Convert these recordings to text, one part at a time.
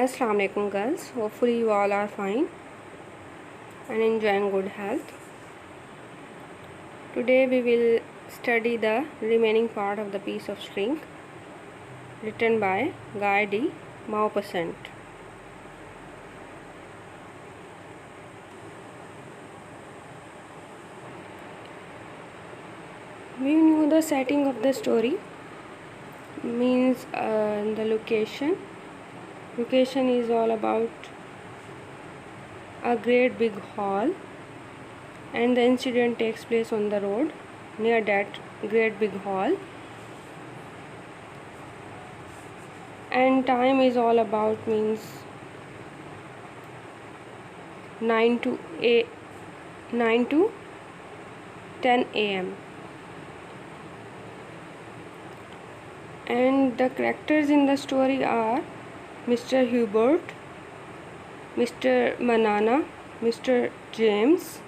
Assalamu alaikum girls, hopefully you all are fine and enjoying good health. Today we will study the remaining part of the piece of string written by Guy de Maupassant. We knew the setting of the story, means the location. Location is all about a great big hall, and the incident takes place on the road near that great big hall, and time is all about means 9 to 10 a.m. and the characters in the story are Mr. Hubert, Mr. Manana, Mr. James,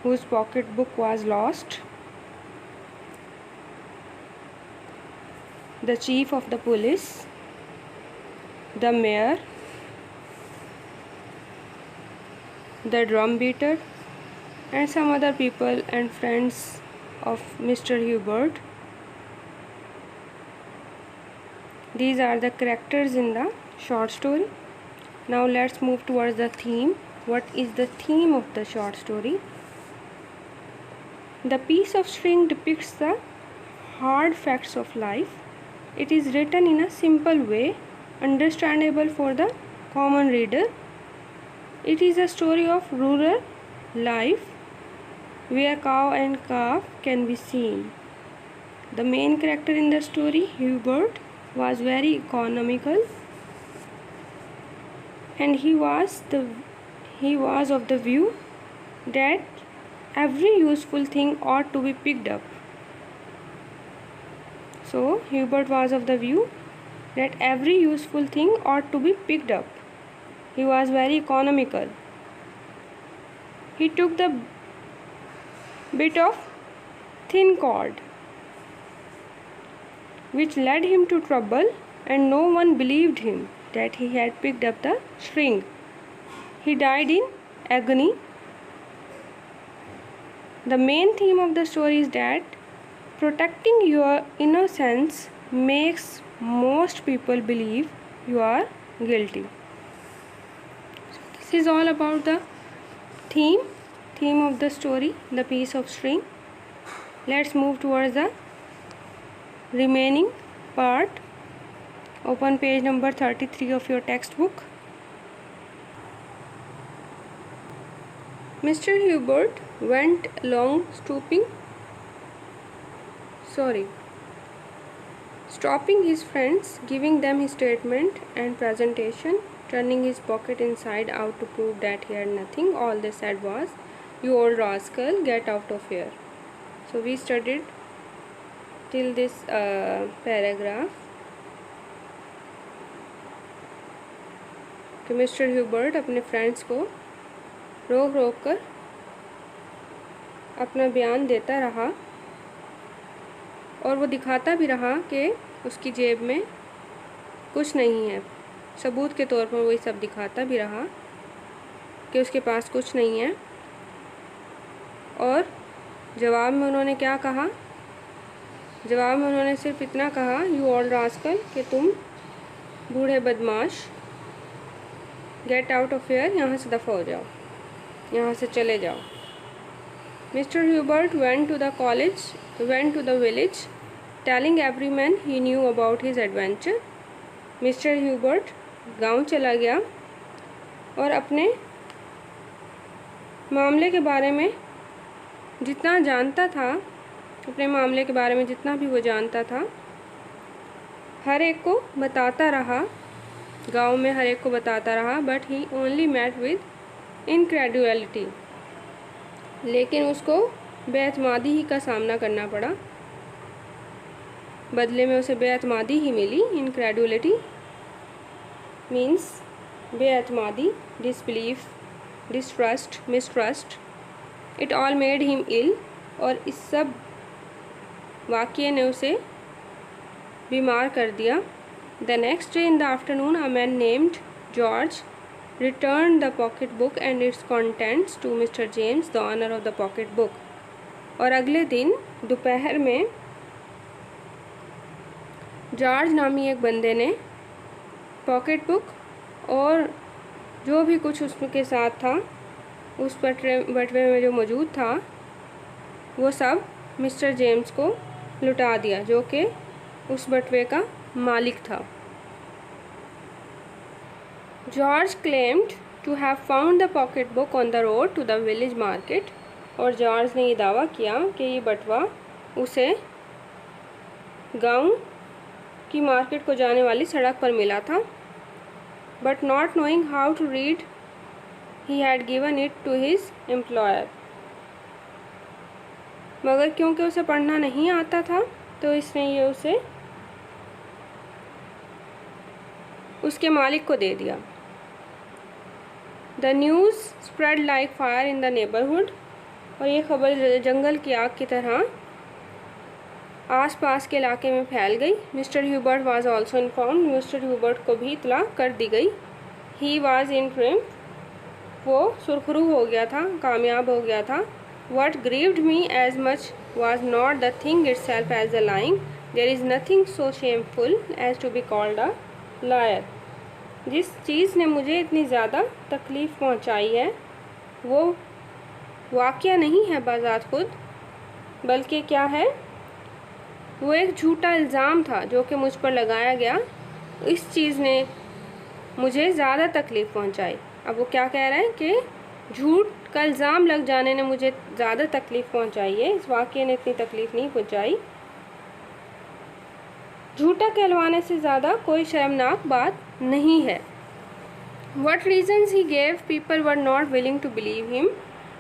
whose pocketbook was lost, the chief of the police, the mayor, the drum beater, and some other people and friends of Mr. Hubert. These are the characters in the short story. Now let's move towards the theme. What is the theme of the short story? The piece of string depicts the hard facts of life. It is written in a simple way, understandable for the common reader. It is a story of rural life where cow and calf can be seen. The main character in the story, Hubert, was very economical, and he was of the view that every useful thing ought to be picked up. So Hubert was of the view that every useful thing ought to be picked up. He was very economical. He took the bit of thin cord, which led him to trouble, and no one believed him that he had picked up the string. He died in agony. The main theme of the story is that protecting your innocence makes most people believe you are guilty. So this is all about the theme of the story, the piece of string. Let's move towards the remaining part. Open page number 33 of your textbook. Mr. Hubert went along stopping his friends, giving them his statement and presentation, turning his pocket inside out to prove that he had nothing. All they said was, "You old rascal, get out of here." So we studied till this paragraph कि mister Hubert अपने friends को रोक रोक कर अपना बयान देता रहा, और वो दिखाता भी रहा कि उसकी जेब में कुछ नहीं है। सबूत के तौर पर वो ये सब दिखाता भी रहा कि उसके पास कुछ नहीं है। और जवाब में उन्होंने क्या कहा? जवाब में उन्होंने सिर्फ इतना कहा, "यू ओल्ड रास्कल", कि तुम बूढ़े बदमाश, गेट आउट ऑफ हियर, यहाँ से दफ़ा हो जाओ, यहाँ से चले जाओ। Mister Hubert went to the village telling every man he knew about his adventure. Mister Hubert गांव चला गया और अपने मामले के बारे में जितना जानता था, अपने मामले के बारे में जितना भी वो जानता था, हर एक को बताता रहा, गांव में हर एक को बताता रहा। But he only met with incredulity, लेकिन उसको बेअतमादी ही का सामना करना पड़ा। बदले में उसे बेअतमादी ही मिली। इनक्रेडुअलिटी मीन्स बेअतमादी, disbelief, distrust, mistrust. It all made him ill, और इस सब वाक़ये ने उसे बीमार कर दिया। The next day in the afternoon, a man named George returned the pocketbook and its contents to Mr. James, the owner of the pocketbook. और अगले दिन दोपहर में जॉर्ज नामी एक बंदे ने पॉकेटबुक और जो भी कुछ उसके साथ था, उस बटवे में जो मौजूद था, वो सब मिस्टर जेम्स को लुटा दिया, जो कि उस बटवे का मालिक था। George claimed to have found the pocket book on the road to the village market. और जॉर्ज ने ये दावा किया कि ये बटवा उसे गांव की मार्केट को जाने वाली सड़क पर मिला था। But not knowing how to read he had given it to his employer. मगर क्योंकि उसे पढ़ना नहीं आता था, तो इसने ये उसे उसके मालिक को दे दिया। The news spread like fire in the neighbourhood. और ये खबर जंगल की आग की तरह आसपास के इलाके में फैल गई। Mister Hubert was also informed. Mister Hubert को भी इतला कर दी गई। He was in triumph. वो सुरखरू हो गया था, कामयाब हो गया था। What grieved me as much was not the thing itself as the lying. There is nothing so shameful as to be called a liar. जिस चीज़ ने मुझे इतनी ज़्यादा तकलीफ़ पहुंचाई है वो वाक़या नहीं है बाज़ात खुद, बल्कि क्या है, वो एक झूठा इल्ज़ाम था जो कि मुझ पर लगाया गया। इस चीज़ ने मुझे ज़्यादा तकलीफ़ पहुंचाई। अब वो क्या कह रहा है कि झूठ का इल्ज़ाम लग जाने ने मुझे ज़्यादा तकलीफ़ पहुंचाई है, इस वाक़ये ने इतनी तकलीफ़ नहीं पहुंचाई। झूठा कहलवाने से ज़्यादा कोई शर्मनाक बात नहीं है। What reasons he gave, people were not willing to believe him.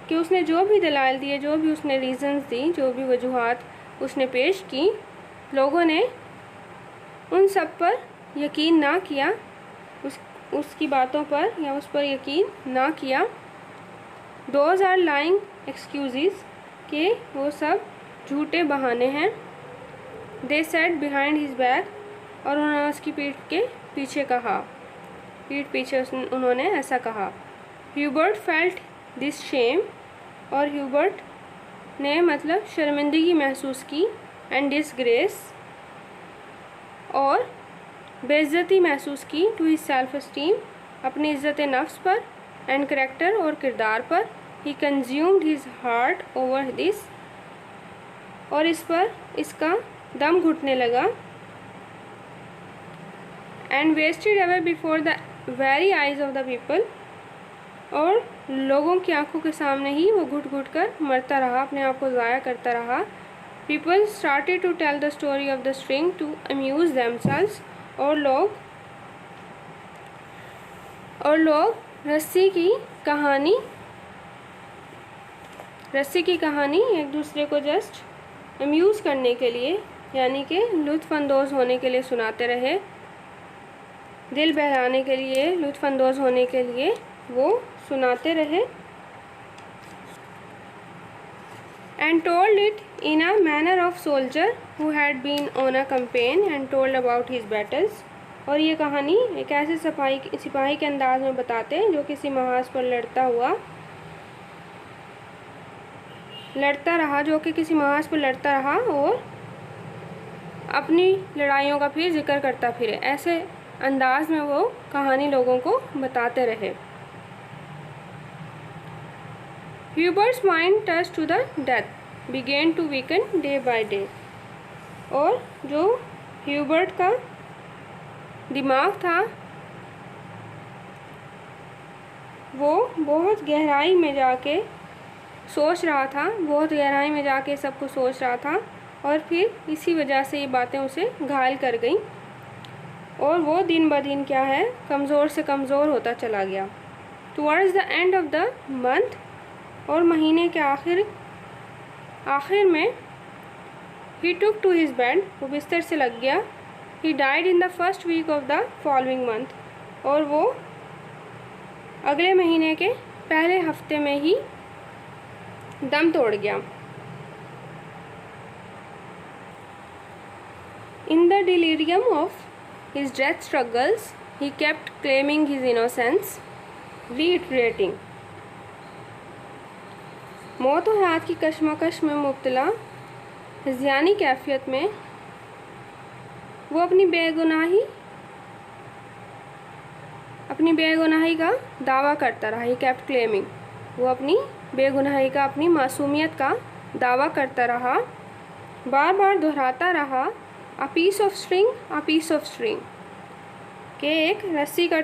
कि उसने जो भी दलाल दिए, जो भी उसने रीज़न्स दी, जो भी वजूहात उसने पेश की, लोगों ने उन सब पर यकीन ना किया, उसकी बातों पर या उस पर यकीन ना किया। Those are lying excuses, कि वो सब झूठे बहाने हैं। They said behind his back, और उन्होंने उसकी पीठ के पीछे कहा, पीठ पीछे उन्होंने ऐसा कहा। ह्यूबर्ट फेल्ट दिस शेम, और ह्यूबर्ट ने मतलब शर्मिंदगी महसूस की, एंड डिसग्रेस, और बेइज्जती महसूस की, टू हिज सेल्फ एस्टीम, अपनी इज़्ज़त नफ्स पर, एंड करेक्टर, और किरदार पर। He consumed his heart over this, और इस पर इसका दम घुटने लगा। And wasted away before the very eyes of the people, और लोगों की आंखों के सामने ही वो घुट घुट कर मरता रहा, अपने आप को ज़ाया करता रहा। People started to tell the story of the string to amuse themselves, और लोग रस्सी की कहानी एक दूसरे को जस्ट अम्यूज़ करने के लिए, यानी कि लुत्फ़अंदोज़ होने के लिए सुनाते रहे, दिल बहलाने के लिए, लुत्फ़अंदोज़ होने के लिए वो सुनाते रहे। And told it in a manner of soldier who had been on a campaign and told about his battles. और ये कहानी एक ऐसे सिपाही के अंदाज में बताते हैं जो किसी महाज पर लड़ता रहा और अपनी लड़ाइयों का फिर जिक्र करता फिरे। ऐसे अंदाज में वो कहानी लोगों को बताते रहे। Hubert's mind touch to the death began to weaken day by day. और जो ह्यूबर्ट का दिमाग था वो बहुत गहराई में जाके सोच रहा था, बहुत गहराई में जाके सब कुछ सोच रहा था, और फिर इसी वजह से ये बातें उसे घायल कर गईं, और वो दिन ब दिन क्या है, कमज़ोर से कमज़ोर होता चला गया। Towards the end of the month, और महीने के आखिर में, he took to his bed, वो बिस्तर से लग गया। He died in the first week of the following month, और वो अगले महीने के पहले हफ्ते में ही दम तोड़ गया। In the delirium of his death struggles, he kept claiming his innocence, reiterating. मौत और हयात की कशमकश में मुब्तला हिज़यानी कैफियत में वो अपनी बेगुनाही का दावा करता रहा। ही kept claiming, वो अपनी बेगुनाही का, अपनी मासूमियत का दावा करता रहा, बार बार दोहराता रहा, a piece of string, कि एक रस्सी का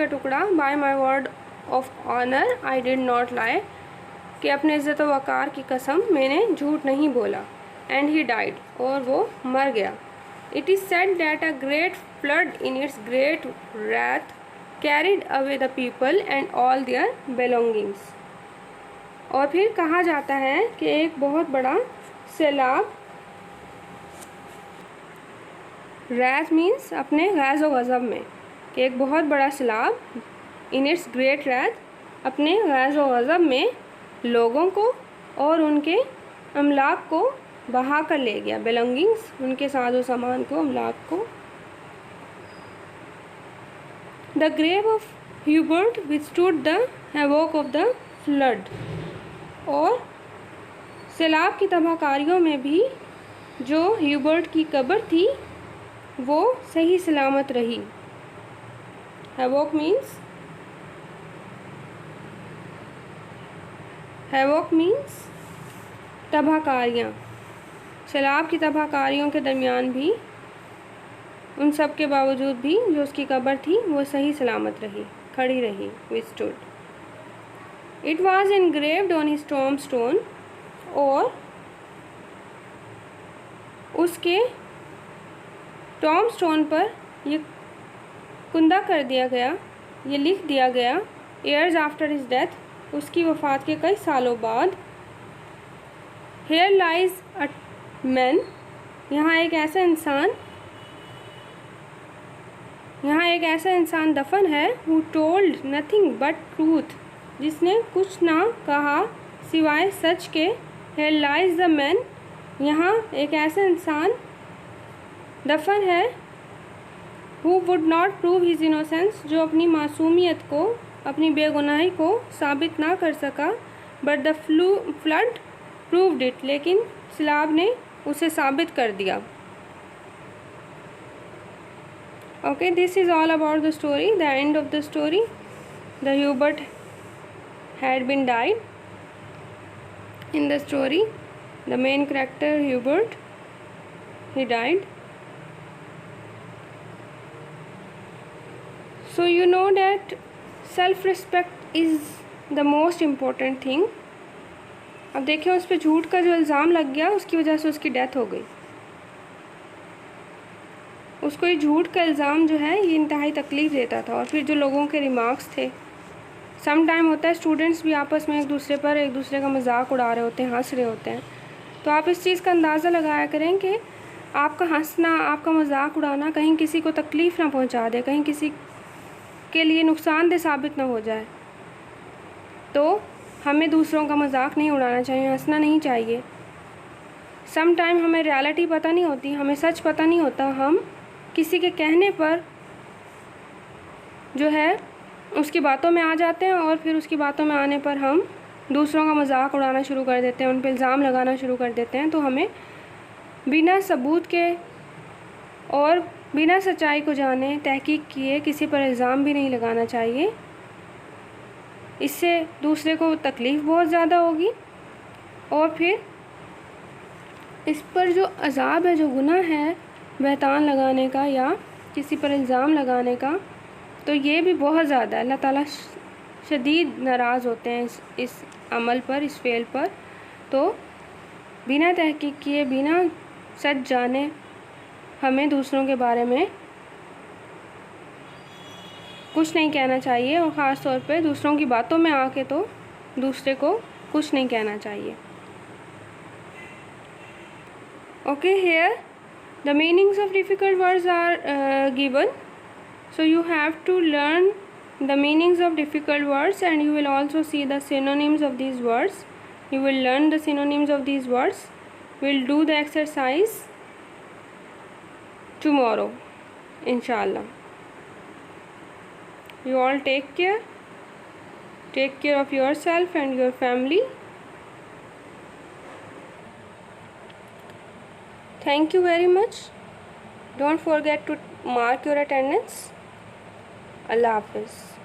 टुकड़ा, by my word of honor I did not lie, कि अपने इज़्ज़त व वक़ार की कसम मैंने झूठ नहीं बोला, and he died, और वो मर गया। It is said that a great flood in its great wrath carried away the people and all their belongings, और फिर कहा जाता है कि एक बहुत बड़ा सैलाब, रैथ मीन्स अपने गैज़ व गज़ब में, कि एक बहुत बड़ा सैलाब इन इट्स ग्रेट रैथ, अपने गैज़ व गज़ब में लोगों को और उनके अमलाक को बहा कर ले गया। बिलोंगिंग्स, उनके साजो सामान को, अमलाक को। The grave of Hubert withstood the havoc of the flood, और सैलाब की तबाहकारियों में भी जो ह्यूबर्ट की कब्र थी वो सही सलामत रही। हैवोक मीन्स तबाहकारियाँ। सैलाब की तबाहकारियों के दरमियान भी, उन सब के बावजूद भी जो उसकी कब्र थी वो सही सलामत रही, खड़ी रही, withstood. It was engraved on his tombstone, और उसके टॉम्बस्टोन पर ये कुंदा कर दिया गया, ये लिख दिया गया, ईयर्स आफ्टर हिज डेथ, उसकी वफ़ात के कई सालों बाद। हेयर लाइज अ मैन, यहाँ एक ऐसा इंसान दफन है, who told nothing but truth, जिसने कुछ ना कहा सिवाय सच के। हेयर लाइज द मैन, यहाँ एक ऐसा इंसान दफन है, who would not prove his innocence, जो अपनी मासूमियत को, अपनी बेगुनाही को साबित ना कर सका। But the flood proved it, लेकिन सैलाब ने उसे साबित कर दिया। Okay, this is all about the story, the end of the story. The Hubert had been died in the story. The main character Hubert, he died. So you know that self-respect is the most important thing. अब देखिए, उस पर झूठ का जो इल्ज़ाम लग गया, उसकी वजह से उसकी डेथ हो गई। उसको ये झूठ का इल्ज़ाम जो है ये इंतहाई तकलीफ़ देता था। और फिर जो लोगों के रिमार्क्स थे, सम टाइम होता है स्टूडेंट्स भी आपस में एक दूसरे का मजाक उड़ा रहे होते हैं, हंस रहे होते हैं, तो आप इस चीज़ का अंदाज़ा लगाया करें कि आपका हंसना, आपका मजाक उड़ाना कहीं किसी को तकलीफ़ ना पहुंचा दे, कहीं किसी के लिए नुकसानदेह साबित ना हो जाए। तो हमें दूसरों का मजाक नहीं उड़ाना चाहिए, हंसना नहीं चाहिए। सम टाइम हमें रियलिटी पता नहीं होती, हमें सच पता नहीं होता, हम किसी के कहने पर जो है उसकी बातों में आ जाते हैं, और फिर उसकी बातों में आने पर हम दूसरों का मजाक उड़ाना शुरू कर देते हैं, उन पर इल्ज़ाम लगाना शुरू कर देते हैं। तो हमें बिना सबूत के और बिना सच्चाई को जाने, तहकीक किए किसी पर इल्ज़ाम भी नहीं लगाना चाहिए। इससे दूसरे को तकलीफ़ बहुत ज़्यादा होगी, और फिर इस पर जो अज़ाब है, जो गुनाह है बहतान लगाने का या किसी पर इल्ज़ाम लगाने का, तो ये भी बहुत ज़्यादा है। अल्लाह ताला शदीद नाराज़ होते हैं इस अमल पर, इस फ़ेल पर। तो बिना तहकीक किए, बिना सच जाने हमें दूसरों के बारे में कुछ नहीं कहना चाहिए, और ख़ास तौर पे दूसरों की बातों में आके तो दूसरे को कुछ नहीं कहना चाहिए। Okay, here the meanings of difficult words are given. So you have to learn the meanings of difficult words, and you will also see the synonyms of these words. You will learn the synonyms of these words. We'll do the exercise tomorrow. इंशाल्लाह। You all take care. Take care of yourself and your family. Thank you very much. Don't forget to mark your attendance. Allah Hafiz.